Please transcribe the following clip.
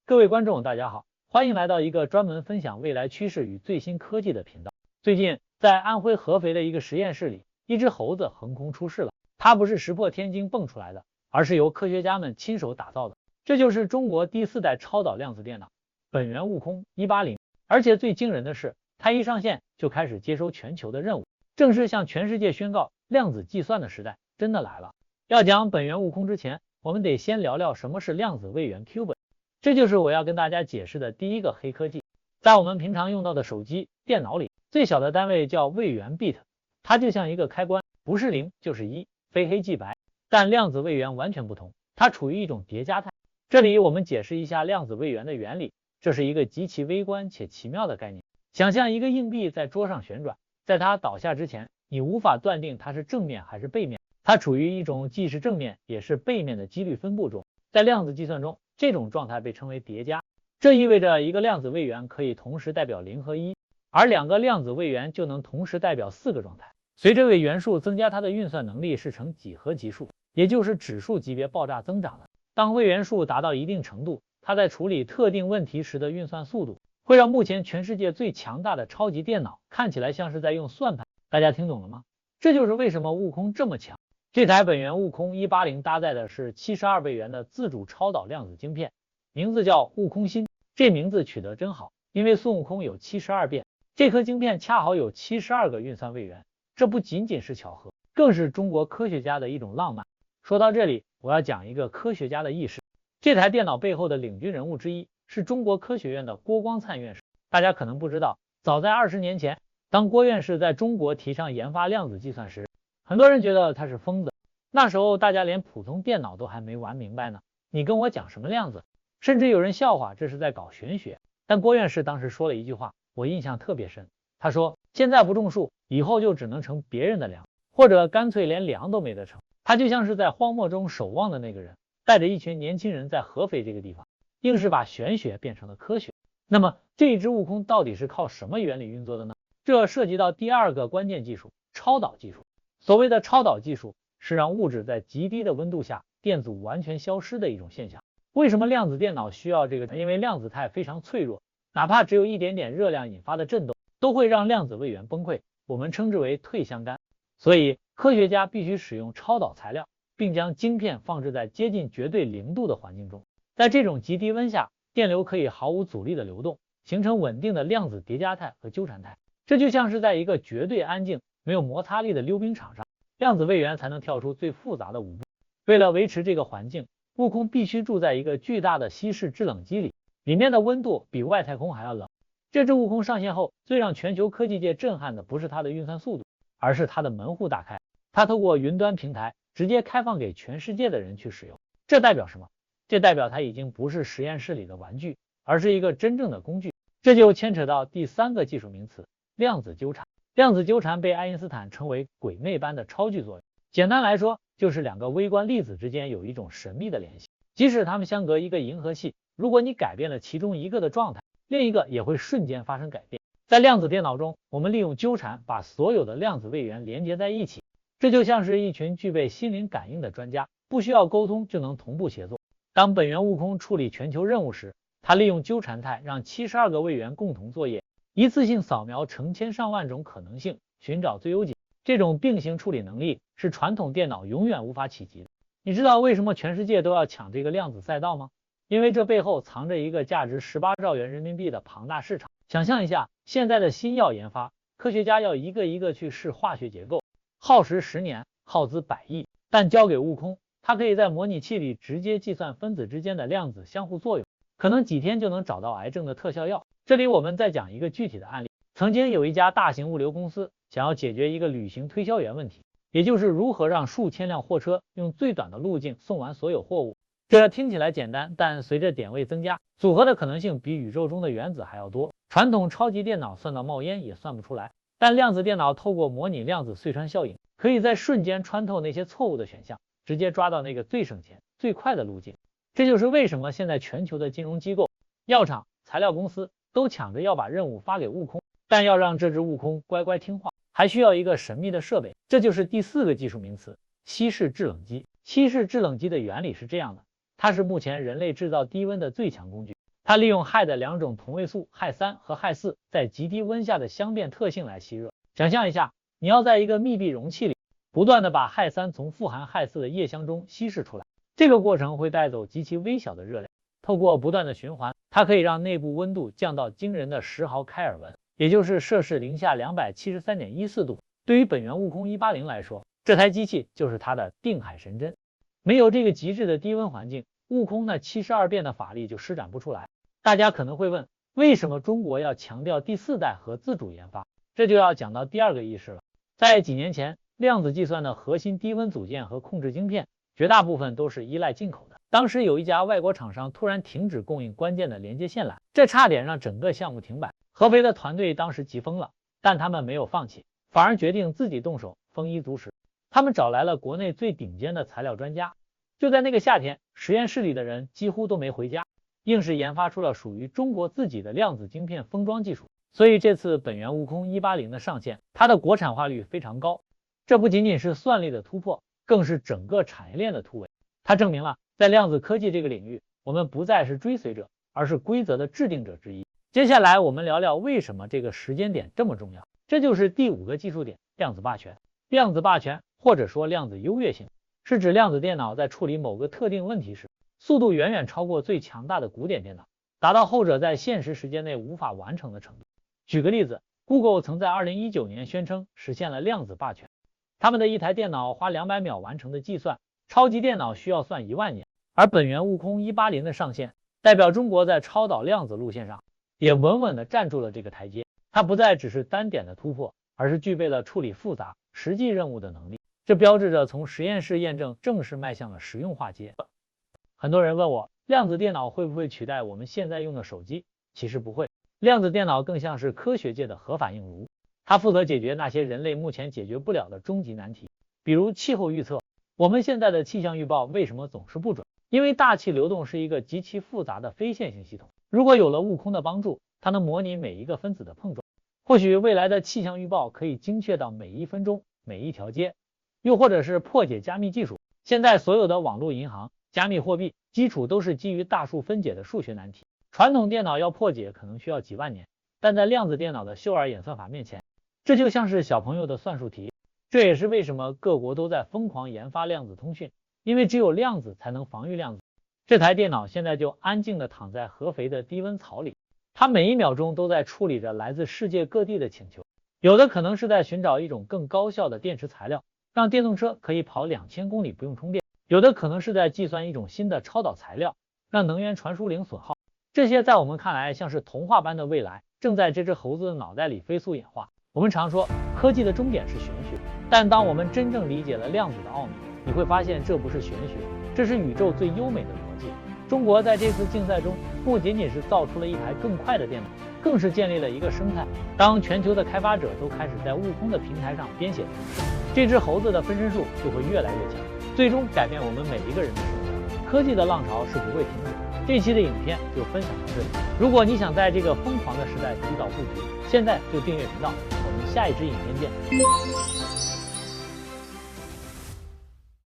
各位观众，大家好，欢迎来到一个专门分享未来趋势与最新科技的频道。最近，在安徽合肥的一个实验室里，一只猴子横空出世了。它不是石破天惊蹦出来的，而是由科学家们亲手打造的。这就是中国第4代超导量子电脑本源悟空180。而且最惊人的是，它一上线就开始接收全球的任务，正式向全世界宣告量子计算的时代真的来了。要讲本源悟空之前，我们得先聊聊什么是量子位元 Qubit。这就是我要跟大家解释的第一个黑科技。在我们平常用到的手机、电脑里，最小的单位叫位元 bit， 它就像一个开关，不是0就是1，非黑即白。但量子位元完全不同，它处于一种叠加态。这里我们解释一下量子位元的原理，这是一个极其微观且奇妙的概念。想象一个硬币在桌上旋转，在它倒下之前，你无法断定它是正面还是背面，它处于一种既是正面也是背面的几率分布中。在量子计算中，这种状态被称为叠加，这意味着一个量子位元可以同时代表0和1，而2个量子位元就能同时代表4个状态。随着位元数增加，它的运算能力是呈几何级数，也就是指数级别爆炸增长的。当位元数达到一定程度，它在处理特定问题时的运算速度会让目前全世界最强大的超级电脑看起来像是在用算盘。大家听懂了吗？这就是为什么悟空这么强。这台本源悟空180搭载的是72位元的自主超导量子晶片，名字叫悟空芯。这名字取得真好，因为孙悟空有72变，这颗晶片恰好有72个运算位元。这不仅仅是巧合，更是中国科学家的一种浪漫。说到这里，我要讲一个科学家的轶事。这台电脑背后的领军人物之一是中国科学院的郭光灿院士。大家可能不知道，早在20年前，当郭院士在中国提倡研发量子计算时，很多人觉得他是疯子。那时候大家连普通电脑都还没玩明白呢，你跟我讲什么量子？甚至有人笑话这是在搞玄学。但郭院士当时说了一句话，我印象特别深。他说，现在不种树，以后就只能成别人的粮，或者干脆连粮都没得成。他就像是在荒漠中守望的那个人，带着一群年轻人在合肥这个地方，硬是把玄学变成了科学。那么这一只悟空到底是靠什么原理运作的呢？这涉及到第2个关键技术，超导技术。所谓的超导技术是让物质在极低的温度下电阻完全消失的一种现象。为什么量子电脑需要这个？因为量子态非常脆弱，哪怕只有一点点热量引发的震动都会让量子位元崩溃，我们称之为退相干。所以科学家必须使用超导材料，并将晶片放置在接近绝对0度的环境中。在这种极低温下，电流可以毫无阻力的流动，形成稳定的量子叠加态和纠缠态。这就像是在一个绝对安静没有摩擦力的溜冰场上，量子位元才能跳出最复杂的舞步。为了维持这个环境，悟空必须住在一个巨大的稀释制冷机里，里面的温度比外太空还要冷。这只悟空上线后，最让全球科技界震撼的不是它的运算速度，而是它的门户大开。它透过云端平台直接开放给全世界的人去使用。这代表什么？这代表它已经不是实验室里的玩具，而是一个真正的工具。这就牵扯到第3个技术名词，量子纠缠。量子纠缠被爱因斯坦称为鬼魅般的超距作用。简单来说，就是2个微观粒子之间有一种神秘的联系，即使它们相隔一个银河系，如果你改变了其中一个的状态，另一个也会瞬间发生改变。在量子电脑中，我们利用纠缠把所有的量子位元连接在一起，这就像是一群具备心灵感应的专家，不需要沟通就能同步协作。当本源悟空处理全球任务时，他利用纠缠态让72个位元共同作业，一次性扫描成千上万种可能性，寻找最优解。这种并行处理能力是传统电脑永远无法企及的。你知道为什么全世界都要抢这个量子赛道吗？因为这背后藏着一个价值18兆元人民币的庞大市场。想象一下，现在的新药研发，科学家要一个一个去试化学结构，耗时10年，耗资100亿。但交给悟空，他可以在模拟器里直接计算分子之间的量子相互作用，可能几天就能找到癌症的特效药。这里我们再讲一个具体的案例。曾经有一家大型物流公司想要解决一个旅行推销员问题，也就是如何让数千辆货车用最短的路径送完所有货物。这听起来简单，但随着点位增加，组合的可能性比宇宙中的原子还要多，传统超级电脑算到冒烟也算不出来。但量子电脑透过模拟量子隧穿效应，可以在瞬间穿透那些错误的选项，直接抓到那个最省钱最快的路径。这就是为什么现在全球的金融机构、药厂、材料公司都抢着要把任务发给悟空。但要让这只悟空乖乖听话，还需要一个神秘的设备，这就是第4个技术名词，稀释制冷机。稀释制冷机的原理是这样的，它是目前人类制造低温的最强工具，它利用氦的两种同位素氦3和氦4在极低温下的相变特性来吸热。想象一下，你要在一个密闭容器里不断的把氦3从富含氦4的液箱中稀释出来，这个过程会带走极其微小的热量。透过不断的循环，它可以让内部温度降到惊人的10毫开尔文，也就是摄氏零下273.14度。对于本源悟空180来说，这台机器就是它的定海神针。没有这个极致的低温环境，悟空那72变的法力就施展不出来。大家可能会问，为什么中国要强调第4代和自主研发？这就要讲到第二个意识了。在几年前，量子计算的核心低温组件和控制晶片绝大部分都是依赖进口的。当时有一家外国厂商突然停止供应关键的连接线缆，这差点让整个项目停摆。合肥的团队当时急疯了，但他们没有放弃，反而决定自己动手，丰衣足食。他们找来了国内最顶尖的材料专家，就在那个夏天，实验室里的人几乎都没回家，硬是研发出了属于中国自己的量子晶片封装技术。所以这次本源悟空180的上线，它的国产化率非常高。这不仅仅是算力的突破，更是整个产业链的突围。它证明了在量子科技这个领域，我们不再是追随者，而是规则的制定者之一。接下来我们聊聊为什么这个时间点这么重要，这就是第5个技术点，量子霸权。量子霸权或者说量子优越性，是指量子电脑在处理某个特定问题时，速度远远超过最强大的古典电脑，达到后者在现实时间内无法完成的程度。举个例子， Google 曾在2019年宣称实现了量子霸权，他们的一台电脑花200秒完成的计算，超级电脑需要算1万年。而本源悟空180的上线，代表中国在超导量子路线上也稳稳地站住了这个台阶。它不再只是单点的突破，而是具备了处理复杂实际任务的能力。这标志着从实验室验证正式迈向了实用化阶。很多人问我，量子电脑会不会取代我们现在用的手机？其实不会，量子电脑更像是科学界的核反应炉，它负责解决那些人类目前解决不了的终极难题，比如气候预测。我们现在的气象预报为什么总是不准？因为大气流动是一个极其复杂的非线性系统。如果有了悟空的帮助，它能模拟每一个分子的碰撞，或许未来的气象预报可以精确到每1分钟、每一条街。又或者是破解加密技术，现在所有的网络银行、加密货币基础都是基于大数分解的数学难题，传统电脑要破解可能需要几万年，但在量子电脑的秀尔演算法面前，这就像是小朋友的算术题。这也是为什么各国都在疯狂研发量子通讯，因为只有量子才能防御量子。这台电脑现在就安静地躺在合肥的低温槽里，它每1秒钟都在处理着来自世界各地的请求，有的可能是在寻找一种更高效的电池材料，让电动车可以跑2000公里不用充电，有的可能是在计算一种新的超导材料，让能源传输零损耗。这些在我们看来像是童话般的未来，正在这只猴子的脑袋里飞速演化。我们常说科技的终点是玄学，但当我们真正理解了量子的奥秘，你会发现这不是玄学，这是宇宙最优美的逻辑。中国在这次竞赛中不仅仅是造出了一台更快的电脑，更是建立了一个生态。当全球的开发者都开始在悟空的平台上编写程式，这只猴子的分身术就会越来越强，最终改变我们每一个人的生活。科技的浪潮是不会停止的。这期的影片就分享到这里。如果你想在这个疯狂的时代提早布局，现在就订阅频道。我们下一支影片见。